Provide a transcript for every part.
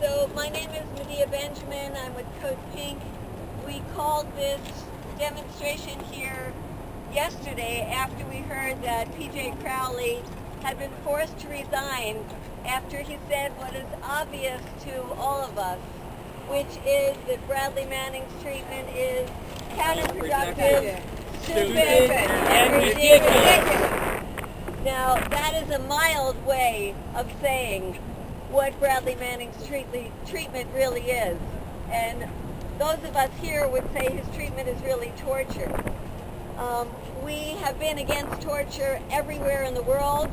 So my name is Medea Benjamin. I'm with Code Pink. We called this demonstration here yesterday after we heard that PJ Crowley had been forced to resign after he said what is obvious to all of us, which is that Bradley Manning's treatment is counterproductive, stupid, and ridiculous. Now, that is a mild way of saying what Bradley Manning's treatment really is. And those of us here would say his treatment is really torture. We have been against torture everywhere in the world.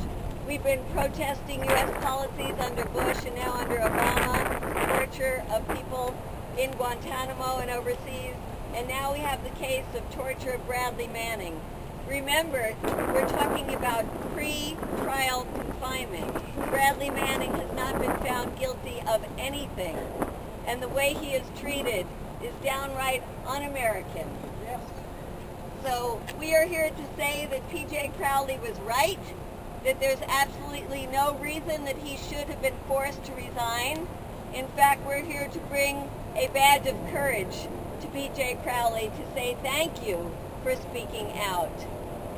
We've been protesting U.S. policies under Bush and now under Obama, torture of people in Guantanamo and overseas. And now we have the case of torture of Bradley Manning. Remember, we're talking about pre-trial confinement. Bradley Manning has not been found guilty of anything. And the way he is treated is downright un-American. So we are here to say that PJ Crowley was right, that there's absolutely no reason that he should have been forced to resign. In fact, we're here to bring a badge of courage to PJ Crowley to say thank you for speaking out.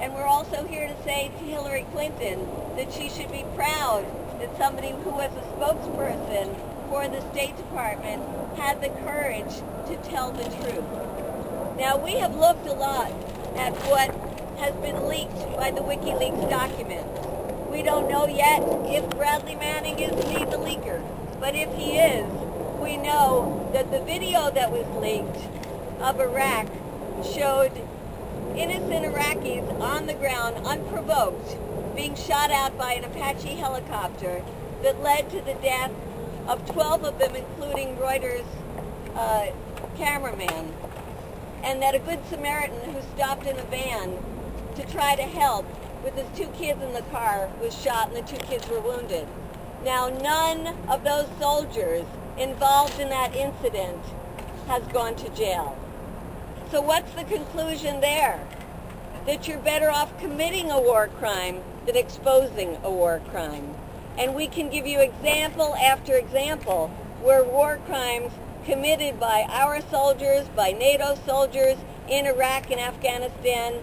And we're also here to say to Hillary Clinton that she should be proud that somebody who was a spokesperson for the State Department had the courage to tell the truth. Now, we have looked a lot at what has been leaked by the WikiLeaks documents. We don't know yet if Bradley Manning is indeed the leaker, but if he is, we know that the video that was leaked of Iraq showed innocent Iraqis on the ground, unprovoked, being shot out by an Apache helicopter that led to the death of 12 of them, including Reuters' cameraman, and that a Good Samaritan who stopped in a van to try to help with his 2 kids in the car was shot and the 2 kids were wounded. Now, none of those soldiers involved in that incident has gone to jail. So what's the conclusion there? That you're better off committing a war crime than exposing a war crime. And we can give you example after example where war crimes committed by our soldiers, by NATO soldiers in Iraq and Afghanistan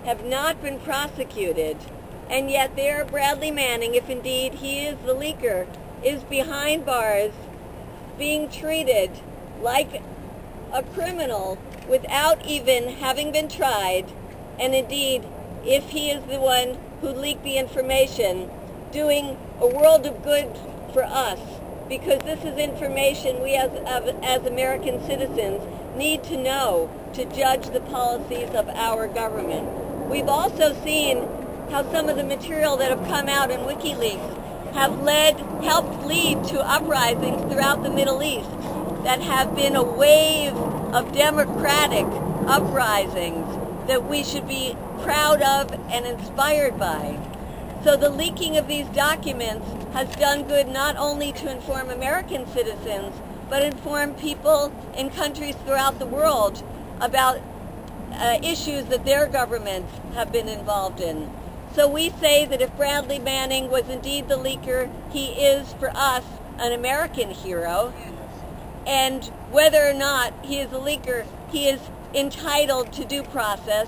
have not been prosecuted. And yet there Bradley Manning, if indeed he is the leaker, is behind bars being treated like a criminal without even having been tried. And indeed, if he is the one who leaked the information, doing a world of good for us, because this is information we as American citizens need to know to judge the policies of our government. We've also seen how some of the material that have come out in WikiLeaks have helped lead to uprisings throughout the Middle East that have been a wave of democratic uprisings that we should be proud of and inspired by. So the leaking of these documents has done good not only to inform American citizens, but inform people in countries throughout the world about issues that their governments have been involved in. So we say that if Bradley Manning was indeed the leaker, he is, for us, an American hero. And whether or not he is a leaker, he is entitled to due process,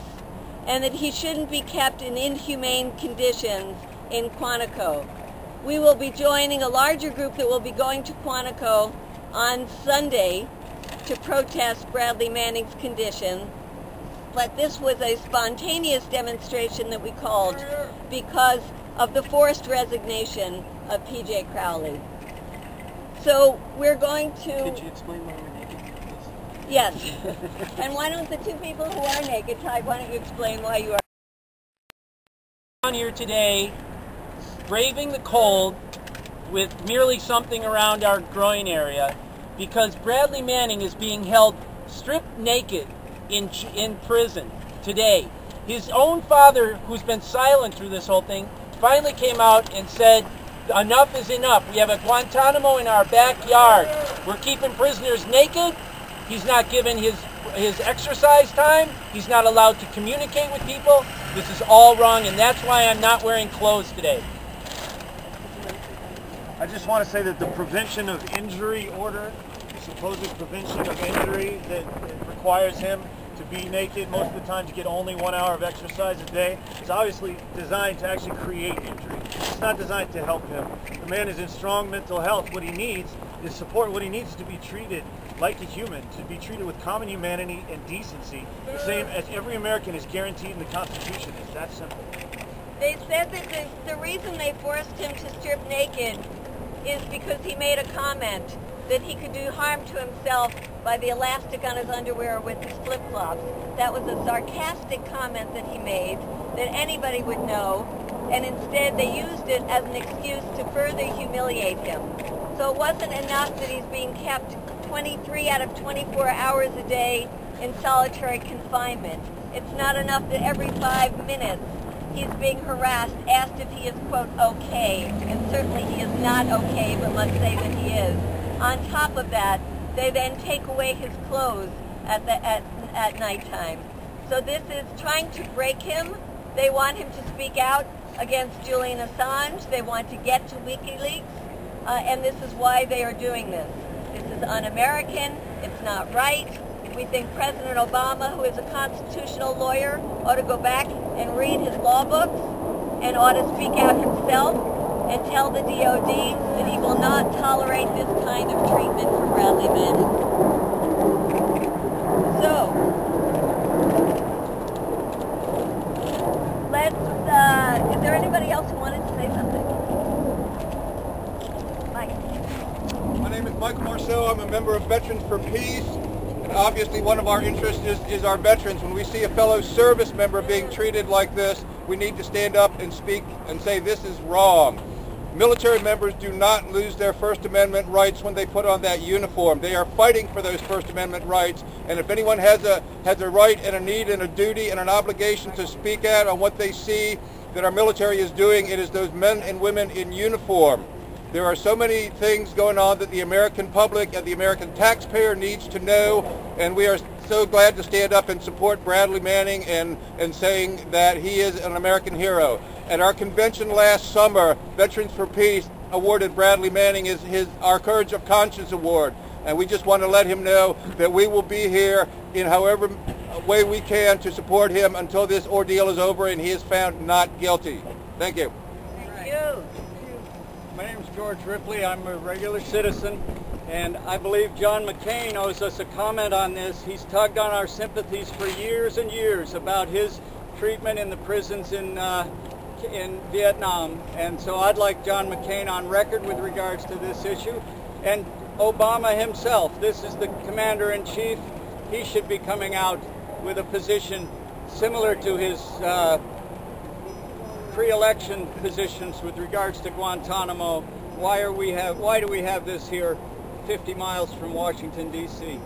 and that he shouldn't be kept in inhumane conditions in Quantico. We will be joining a larger group that will be going to Quantico on Sunday to protest Bradley Manning's condition. But this was a spontaneous demonstration that we called because of the forced resignation of PJ Crowley. So we're going to... Could you explain why we're naked? Yes. And why don't the 2 people who are naked, Ty, why don't you explain why you are down here today, braving the cold with merely something around our groin area, because Bradley Manning is being held stripped naked in prison today. His own father, who's been silent through this whole thing, finally came out and said, enough is enough. We have a Guantanamo in our backyard. We're keeping prisoners naked. He's not given his exercise time. He's not allowed to communicate with people. This is all wrong, and that's why I'm not wearing clothes today. I just want to say that the prevention of injury order, the supposed prevention of injury that requires him to be naked most of the time, to get only 1 hour of exercise a day, is obviously designed to actually create injury. It's not designed to help him. The man is in strong mental health. What he needs is support. What he needs is to be treated like a human, to be treated with common humanity and decency, the same as every American is guaranteed in the Constitution. It's that simple. They said that the reason they forced him to strip naked is because he made a comment that he could do harm to himself by the elastic on his underwear with his flip-flops. That was a sarcastic comment that he made that anybody would know, and instead they used it as an excuse to further humiliate him. So it wasn't enough that he's being kept 23 out of 24 hours a day in solitary confinement. It's not enough that every 5 minutes he's being harassed, asked if he is, quote, okay, and certainly he is not okay, but let's say that he is. On top of that, they then take away his clothes at nighttime. So this is trying to break him. They want him to speak out against Julian Assange. They want to get to WikiLeaks, and this is why they are doing this. This is un-American. It's not right. We think President Obama, who is a constitutional lawyer, ought to go back and read his law books and ought to speak out himself and tell the DOD that he will not tolerate this kind of treatment for Bradley Manning. So, is there anybody else who wanted to say something? Mike. My name is Mike Marceau. I'm a member of Veterans for Peace. And obviously one of our interests is our veterans. When we see a fellow service member being treated like this, we need to stand up and speak and say this is wrong. Military members do not lose their First Amendment rights when they put on that uniform. They are fighting for those First Amendment rights, and if anyone has a right and a need and a duty and an obligation to speak out on what they see that our military is doing, it is those men and women in uniform. There are so many things going on that the American public and the American taxpayer needs to know, and we are so glad to stand up and support Bradley Manning and saying that he is an American hero. At our convention last summer, Veterans for Peace awarded Bradley Manning our Courage of Conscience Award, and we just want to let him know that we will be here in however way we can to support him until this ordeal is over and he is found not guilty. Thank you. Thank you. My name is George Ripley. I'm a regular citizen, and I believe John McCain owes us a comment on this. He's tugged on our sympathies for years and years about his treatment in the prisons in Vietnam, and so I'd like John McCain on record with regards to this issue. And Obama himself, this is the commander-in-chief, he should be coming out with a position similar to his pre-election positions with regards to Guantanamo. Why do we have this here 50 miles from Washington, D.C.?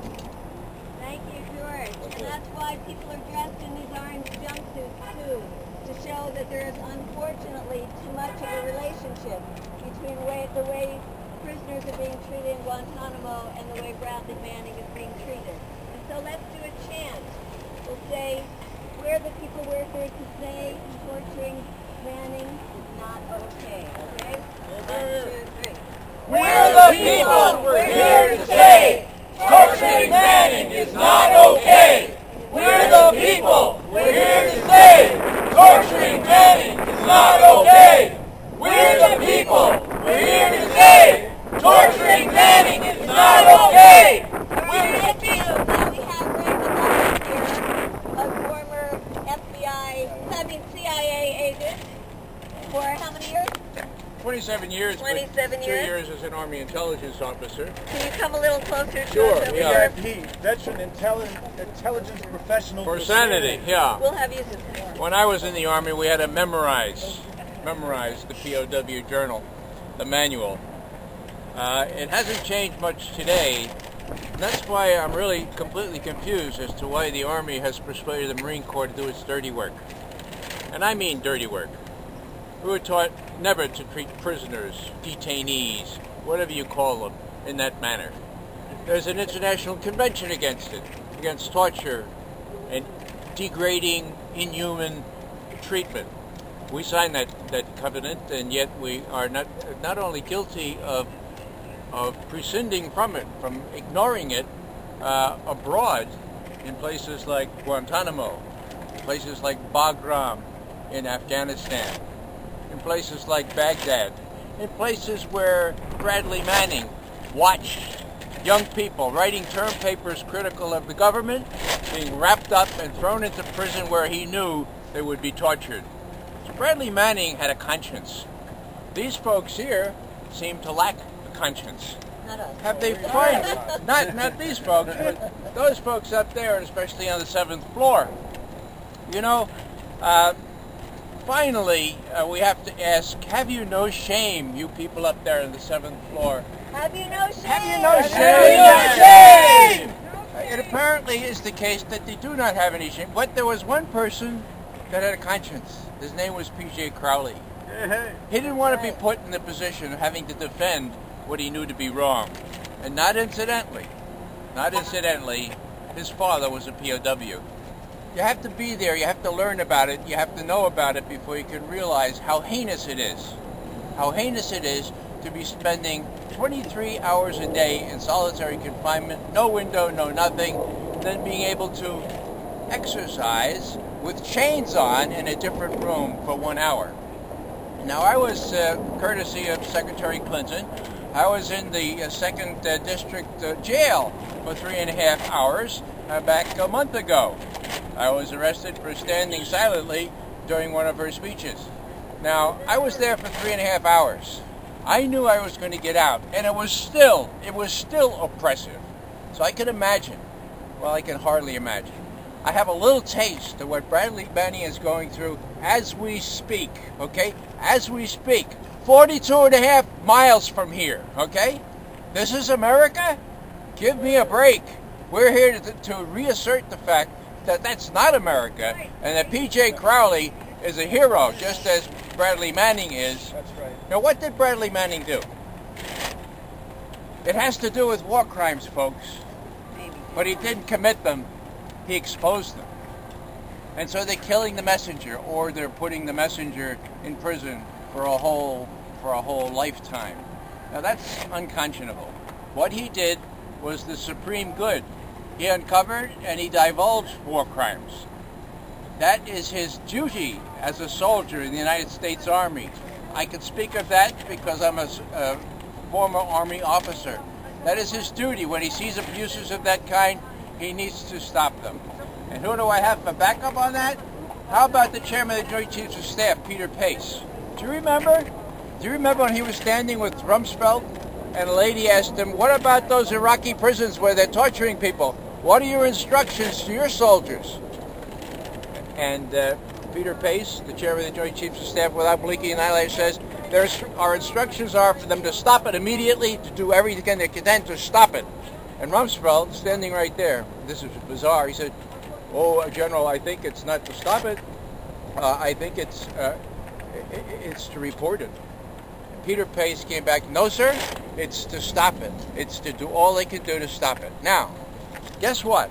Thank you, George. And that's why people are dressed in these orange jumpsuits, too, to show that there is unfortunately too much of a relationship between the way prisoners are being treated in Guantanamo and the way Bradley Manning is being treated. And so let's do a chant. We'll say, we're the people we're here to say, torturing Manning is not okay. Okay? 1, 2, 3. We're the people. We're here to say torturing Manning is not okay. We're the people. We're here to say torturing Manning is not okay. We're the people. We're here to say torturing Manning is not okay. Thank you. Now we have right here a former CIA agent for how many years? 27 years. 27 2 years as an Army intelligence officer. Can you come a little closer to Sure, us? yeah. VIP, Veteran Intelligence Professional For sanity, yeah. We'll have you sit. When I was in the Army, we had to memorize the POW journal, the manual. It hasn't changed much today. And that's why I'm really completely confused as to why the Army has persuaded the Marine Corps to do its dirty work. And I mean dirty work. We were taught never to treat prisoners, detainees, whatever you call them, in that manner. There's an international convention against it, against torture and degrading, inhuman treatment. We signed that covenant, and yet we are not only guilty of prescinding from it, from ignoring it abroad in places like Guantanamo, places like Bagram in Afghanistan, in places like Baghdad, in places where Bradley Manning watched young people writing term papers critical of the government being wrapped up and thrown into prison where he knew they would be tortured. So Bradley Manning had a conscience. These folks here seem to lack a conscience. Not us. Have they found not these folks, but those folks up there, and especially on the 7th floor? You know, finally, we have to ask, have you no shame, you people up there on the 7th floor? Have you no shame? Have you no shame? Have you no shame? It apparently is the case that they do not have any shame. But there was one person that had a conscience. His name was PJ Crowley. He didn't want to be put in the position of having to defend what he knew to be wrong. And not incidentally, his father was a POW. You have to be there, you have to learn about it, you have to know about it before you can realize how heinous it is. How heinous it is to be spending 23 hours a day in solitary confinement, no window, no nothing, then being able to exercise with chains on in a different room for 1 hour. Now, I was, courtesy of Secretary Clinton, I was in the 2nd District Jail for 3.5 hours back a month ago. I was arrested for standing silently during one of her speeches. Now, I was there for 3.5 hours. I knew I was going to get out, and it was still oppressive. So I could imagine, well, I can hardly imagine. I have a little taste of what Bradley Manning is going through as we speak, okay? As we speak. 42.5 miles from here, okay? This is America? Give me a break. We're here to reassert the fact that that's not America, and that PJ Crowley is a hero, just as Bradley Manning is. That's right. Now, what did Bradley Manning do? It has to do with war crimes, folks. But he didn't commit them. He exposed them. And so they're killing the messenger, or they're putting the messenger in prison for a whole lifetime. Now, that's unconscionable. What he did was the supreme good. He uncovered and he divulged war crimes. That is his duty as a soldier in the United States Army. I can speak of that because I'm a former Army officer. That is his duty. When he sees abuses of that kind, he needs to stop them. And who do I have for backup on that? How about the Chairman of the Joint Chiefs of Staff, Peter Pace? Do you remember? Do you remember when he was standing with Rumsfeld and a lady asked him, what about those Iraqi prisons where they're torturing people? What are your instructions to your soldiers? And Peter Pace, the Chairman of the Joint Chiefs of Staff, without blinking an eyelash, says, our instructions are for them to stop it immediately, to do everything they can to stop it. And Rumsfeld, standing right there, this is bizarre, he said, oh, General, I think it's not to stop it. I think it's to report it. Peter Pace came back, no, sir, it's to stop it. It's to do all they can do to stop it. Now, guess what?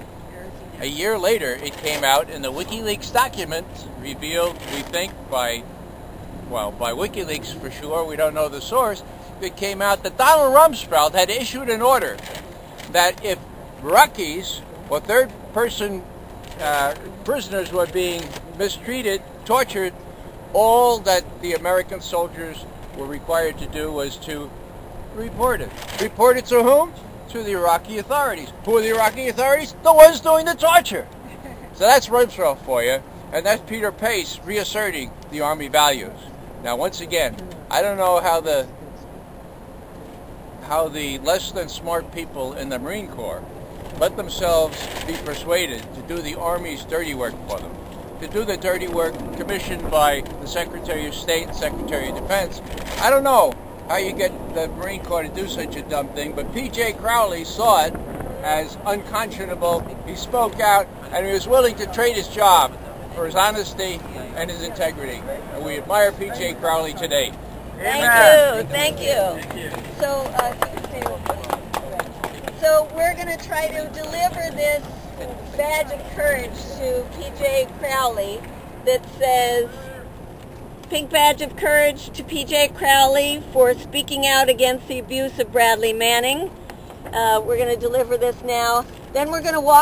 A year later, it came out in the WikiLeaks document, revealed, we think, by WikiLeaks for sure, we don't know the source. It came out that Donald Rumsfeld had issued an order that if Iraqis or third-person prisoners were being mistreated, tortured, all that the American soldiers were required to do was to report it. Report it to whom? To the Iraqi authorities. Who are the Iraqi authorities? The ones doing the torture. So that's Rumsfeld for you, and that's Peter Pace reasserting the Army values. Now, once again, I don't know how the less than smart people in the Marine Corps let themselves be persuaded to do the Army's dirty work for them, to do the dirty work commissioned by the Secretary of State and Secretary of Defense. I don't know how you get the Marine Corps to do such a dumb thing, but PJ Crowley saw it as unconscionable. He spoke out, and he was willing to trade his job for his honesty and his integrity. And we admire PJ Crowley today. Thank you. So we're going to try to deliver this badge of courage to PJ Crowley that says, Pink Badge of Courage to PJ Crowley for speaking out against the abuse of Bradley Manning. We're going to deliver this now. Then we're going to walk